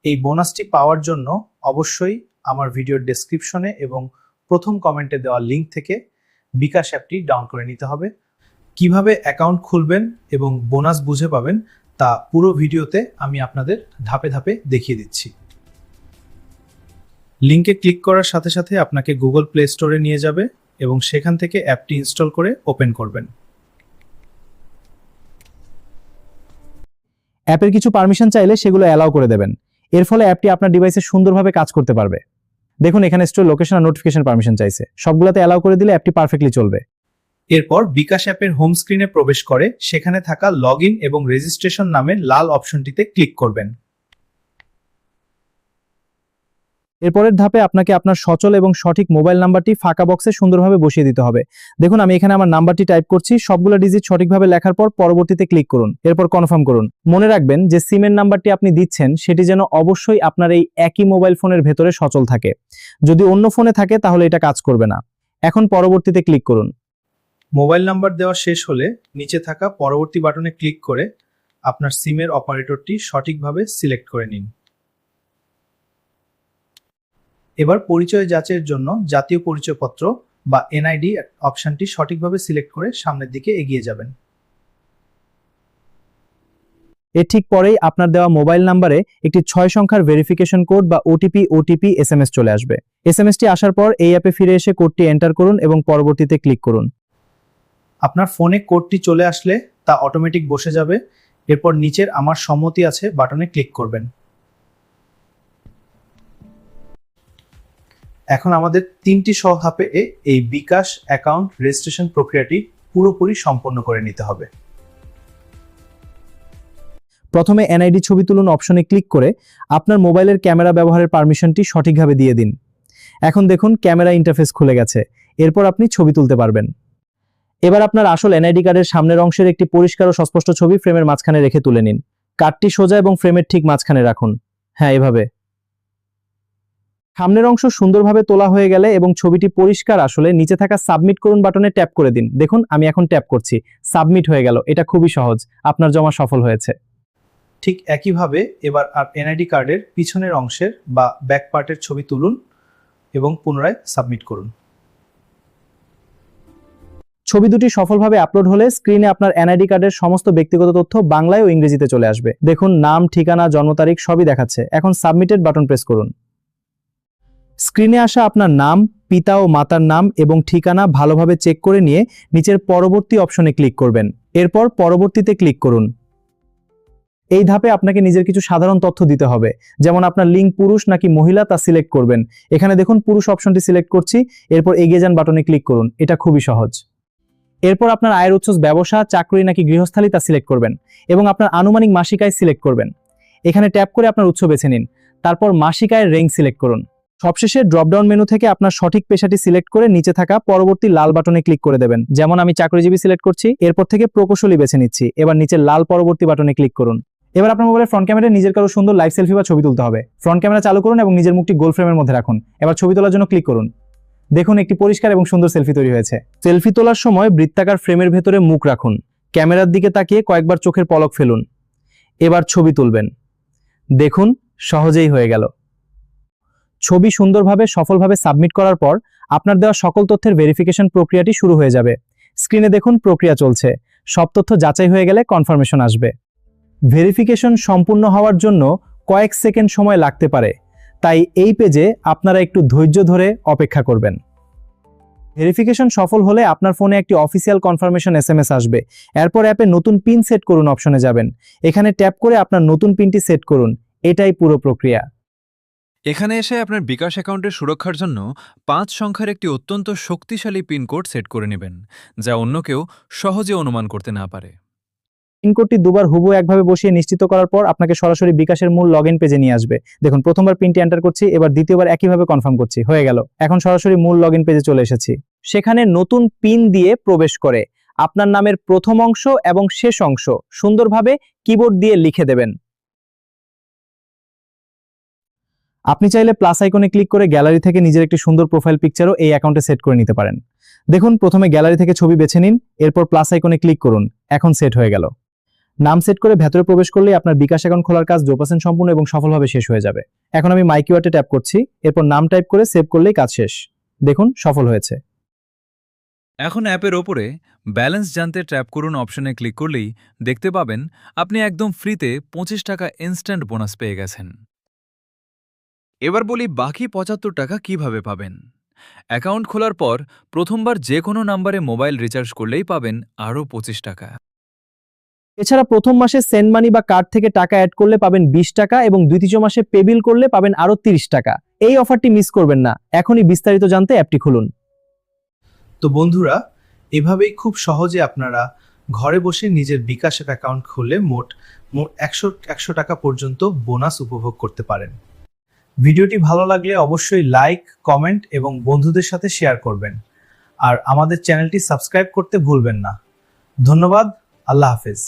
এই বোনাসটি পাওয়ার জন্য অবশ্যই আমার ভিডিওর ডেসক্রিপশনে এবং প্রথম কমেন্টে দেওয়া লিংক থেকে বিকাশ অ্যাপটি ডাউনলোড করে নিতে হবে। কিভাবে অ্যাকাউন্ট খুলবেন এবং বোনাস বুঝে পাবেন তা পুরো ভিডিওতে আমি আপনাদের ধাপে ধাপে দেখিয়ে দিচ্ছি। লিংকে ক্লিক করার সাথে সাথে আপনাকে গুগল প্লে স্টোরে নিয়ে যাবে এবং সেখান থেকে অ্যাপটি ইনস্টল করে ওপেন করবেন। অ্যাপের কিছু পারমিশন চাইলে সেগুলো অ্যালাউ করে দেবেন। এর ফলে অ্যাপটি আপনার ডিভাইসে সুন্দরভাবে কাজ করতে পারবে। দেখুন এখানে স্টোর লোকেশন আর নোটিফিকেশন পারমিশন চাইছে, সবগুলোতে অ্যালাউ করে দিলে অ্যাপটি পারফেক্টলি চলবে। এরপর বিকাশ অ্যাপের হোম স্ক্রিনে প্রবেশ করে সেখানে থাকা লগইন এবং রেজিস্ট্রেশন নামের লাল অপশনটিতে ক্লিক করবেন। এরপরের ধাপে আপনাকে আপনার সচল এবং সঠিক মোবাইল নাম্বারটি ফাঁকা বক্সে সুন্দরভাবে বসিয়ে দিতে হবে। দেখুন আমি এখানে আমার নাম্বারটি টাইপ করছি, সবগুলো ডিজিট সঠিকভাবে লেখার পর পরবর্তীতে ক্লিক করুন, এরপর কনফার্ম করুন। মনে রাখবেন যে সিমের নাম্বারটি আপনি দিচ্ছেন সেটি যেন অবশ্যই আপনার এই একই মোবাইল ফোনের ভেতরে সচল থাকে। যদি অন্য ফোনে থাকে তাহলে এটা কাজ করবে না। এখন পরবর্তীতে ক্লিক করুন। মোবাইল নাম্বার দেওয়া শেষ হলে নিচে থাকা পরবর্তী বাটনে ক্লিক করে আপনার সিমের অপারেটরটি সঠিকভাবে সিলেক্ট করে নিন। এবার পরিচয় যাচাইয়ের জন্য জাতীয় পরিচয়পত্র বা এনআইডি অপশনটি সঠিকভাবে সিলেক্ট করে সামনের দিকে এগিয়ে যাবেন। এর ঠিক পরেই আপনার দেওয়া মোবাইল নাম্বারে একটি 6 সংখ্যার ভেরিফিকেশন কোড বা ওটিপি এসএমএস চলে আসবে। এসএমএসটি আসার পর এই অ্যাপে ফিরে এসে কোডটি এন্টার করুন এবং পরবর্তীতে ক্লিক করুন। আপনার ফোনে কোডটি চলে আসলে তা অটোমেটিক বসে যাবে। এরপর নিচের আমার সম্মতি আছে বাটনে ক্লিক করবেন। এখন আমাদের 3টি ধাপে এই বিকাশ অ্যাকাউন্ট রেজিস্ট্রেশন প্রক্রিয়াটি পুরোপুরি সম্পন্ন করে নিতে হবে। প্রথমে এনআইডি ছবি তুলুন অপশনে ক্লিক করে আপনার মোবাইলের ক্যামেরা ব্যবহারের পারমিশনটি সঠিকভাবে দিয়ে দিন। এখন দেখুন ক্যামেরা ইন্টারফেস খুলে গেছে। এরপর আপনি ছবি তুলতে পারবেন। এবার আপনার আসল এনআইডি কার্ডের সামনের অংশের একটি পরিষ্কার ও স্পষ্ট ছবি ফ্রেমের মাঝখানে রেখে তুলে নিন। কার্ডটি সোজা এবং ফ্রেমের ঠিক মাঝখানে রাখুন। হ্যাঁ, এভাবে। সামনের অংশ সুন্দরভাবে তোলা হয়ে গেলে এবং ছবিটি পরিষ্কার আসলে নিচে থাকা সাবমিট করুন বাটনে ট্যাপ করে দিন। দেখুন আমি এখন ট্যাপ করছি, সাবমিট হয়ে গেল। এটা খুবই সহজ, আপনার জমা সফল হয়েছে। ঠিক একইভাবে এবার এনআইডি কার্ডের পিছনের অংশের বা ব্যাক পার্টের ছবি তুলুন এবং পুনরায় সাবমিট করুন। ছবি দুটি সফলভাবে আপলোড হলে স্ক্রিনে আপনার এনআইডি কার্ডের সমস্ত ব্যক্তিগত তথ্য বাংলায় ও ইংরেজিতে চলে আসবে। দেখুন নাম, ঠিকানা, জন্ম তারিখ সবই দেখাচ্ছে। এখন সাবমিটেড বাটন প্রেস করুন। স্ক্রিনে আসা আপনার নাম, পিতা ও মাতার নাম এবং ঠিকানা ভালোভাবে চেক করে নিয়ে নিচের পরবর্তী অপশনে ক্লিক করবেন। এরপর পরবর্তীতে ক্লিক করুন। এই ধাপে আপনাকে নিজের কিছু সাধারণ তথ্য দিতে হবে, যেমন আপনার লিঙ্গ পুরুষ নাকি মহিলা তা সিলেক্ট করবেন। এখানে দেখুন পুরুষ অপশনটি সিলেক্ট করছি, এরপর এগিয়ে যান বাটনে ক্লিক করুন। এটা খুবই সহজ। এরপর আপনার আয়ের উৎস ব্যবসা, চাকরি নাকি গৃহস্থালী তা সিলেক্ট করবেন এবং আপনার আনুমানিক মাসিক আয় সিলেক্ট করবেন। এখানে ট্যাপ করে আপনার উৎস বেছে নিন, তারপর মাসিক আয়ের রেঞ্জ সিলেক্ট করুন। সবশেষে ড্রপডাউন মেনু থেকে আপনার সঠিক পেশাটি সিলেক্ট করে নিচে থাকা পরবর্তী লাল বাটনে ক্লিক করে দেবেন। যেমন আমি চাকরিজীবী সিলেক্ট করছি, এরপর থেকে প্রকৌশলী বেছে নিচ্ছি। এবার নিচের লাল পরবর্তী বাটনে ক্লিক করুন। এবার আপনার মোবাইলের ফ্রন্ট ক্যামেরায় নিজের কারো সুন্দর লাইভ সেলফি বা ছবি তুলতে হবে। ফ্রন্ট ক্যামেরা চালু করুন এবং নিজের মুখটি গোল ফ্রেমের মধ্যে রাখুন। এবার ছবি তোলার জন্য ক্লিক করুন। দেখুন একটি পরিষ্কার এবং সুন্দর সেলফি তৈরি হয়েছে। সেলফি তোলার সময় বৃত্তাকার ফ্রেমের ভেতরে মুখ রাখুন। ক্যামেরার দিকে তাকিয়ে কয়েকবার চোখের পলক ফেলুন। এবার ছবি তুলবেন। দেখুন সহজেই হয়ে গেল। ছবি সুন্দরভাবে সফলভাবে সাবমিট করার পর আপনার দেওয়া সকল তথ্যের ভেরিফিকেশন প্রক্রিয়াটি শুরু হয়ে যাবে। স্ক্রিনে দেখুন প্রক্রিয়া চলছে। সব তথ্য যাচাই হয়ে গেলে কনফার্মেশন আসবে। ভেরিফিকেশন সম্পূর্ণ হওয়ার জন্য কয়েক সেকেন্ড সময় লাগতে পারে, তাই এই পেজে আপনারা একটু ধৈর্য ধরে অপেক্ষা করবেন। ভেরিফিকেশন সফল হলে আপনার ফোনে একটি অফিসিয়াল কনফার্মেশন এসএমএস আসবে। এরপর অ্যাপে নতুন পিন সেট করুন অপশনে যাবেন। এখানে ট্যাপ করে আপনার নতুন পিনটি সেট করুন। এটাই পুরো প্রক্রিয়া। এখানে এসে আপনার বিকাশ অ্যাকাউন্টের সুরক্ষার জন্য 5 সংখ্যার একটি অত্যন্ত শক্তিশালী পিনকোড সেট করে নেবেন, যা অন্য কেউ সহজে অনুমান করতে না পারে। পিনকোডটি দুবার হুবহু একভাবে বসিয়ে নিশ্চিত করার পর আপনাকে সরাসরি বিকাশের মূল লগইন পেজে নিয়ে আসবে। দেখুন প্রথমবার পিনটি এন্টার করছি, এবার দ্বিতীয়বার একইভাবে কনফার্ম করছি। হয়ে গেল। এখন সরাসরি মূল লগইন পেজে চলে এসেছি। সেখানে নতুন পিন দিয়ে প্রবেশ করে আপনার নামের প্রথম অংশ এবং শেষ অংশ সুন্দরভাবে কিবোর্ড দিয়ে লিখে দেবেন। আপনি চাইলে প্লাস আইকনে ক্লিক করে গ্যালারি থেকে নিজের একটি সুন্দর প্রোফাইল পিকচারও এই অ্যাকাউন্টে সেট করে নিতে পারেন। দেখুন প্রথমে গ্যালারি থেকে ছবি বেছে নিন, এরপর প্লাস আইকনে ক্লিক করুন। এখন সেট হয়ে গেল। নাম সেট করে ভেতরে প্রবেশ করলেই আপনার বিকাশ অ্যাকাউন্ট খোলার কাজ 0% সম্পূর্ণ এবং সফলভাবে শেষ হয়ে যাবে। এখন আমি মাই কিওয়ার্ডে ট্যাপ করছি, এরপর নাম টাইপ করে সেভ করলেই কাজ শেষ। দেখুন সফল হয়েছে। এখন অ্যাপের ওপরে ব্যালেন্স জানতে ট্যাপ করুন অপশনে ক্লিক করলেই দেখতে পাবেন আপনি একদম ফ্রিতে 25 টাকা ইনস্ট্যান্ট বোনাস পেয়ে গেছেন। এবার বলি বাকি 75 টাকা কিভাবে পাবেন। অ্যাকাউন্ট খোলার পর প্রথমবার যে কোনো নাম্বারে মোবাইল রিচার্জ করলেই পাবেন আরও 25 টাকা। এছাড়া প্রথম মাসে সেন্ড মানি বা কার্ড থেকে টাকা অ্যাড করলে পাবেন 20 টাকা এবং দ্বিতীয় মাসে পে বিল করলে পাবেন আরো 30 টাকা। এই অফারটি মিস করবেন না। এখনই বিস্তারিত জানতে অ্যাপটি খুলুন। তো বন্ধুরা, এভাবেই খুব সহজে আপনারা ঘরে বসে নিজের বিকাশ অ্যাকাউন্ট খুলে মোট 100 টাকা পর্যন্ত বোনাস উপভোগ করতে পারেন। ভিডিওটি ভালো লাগলে অবশ্যই লাইক, কমেন্ট এবং বন্ধুদের সাথে শেয়ার করবেন। আর আমাদের চ্যানেলটি সাবস্ক্রাইব করতে ভুলবেন না। ধন্যবাদ। আল্লাহ হাফেজ।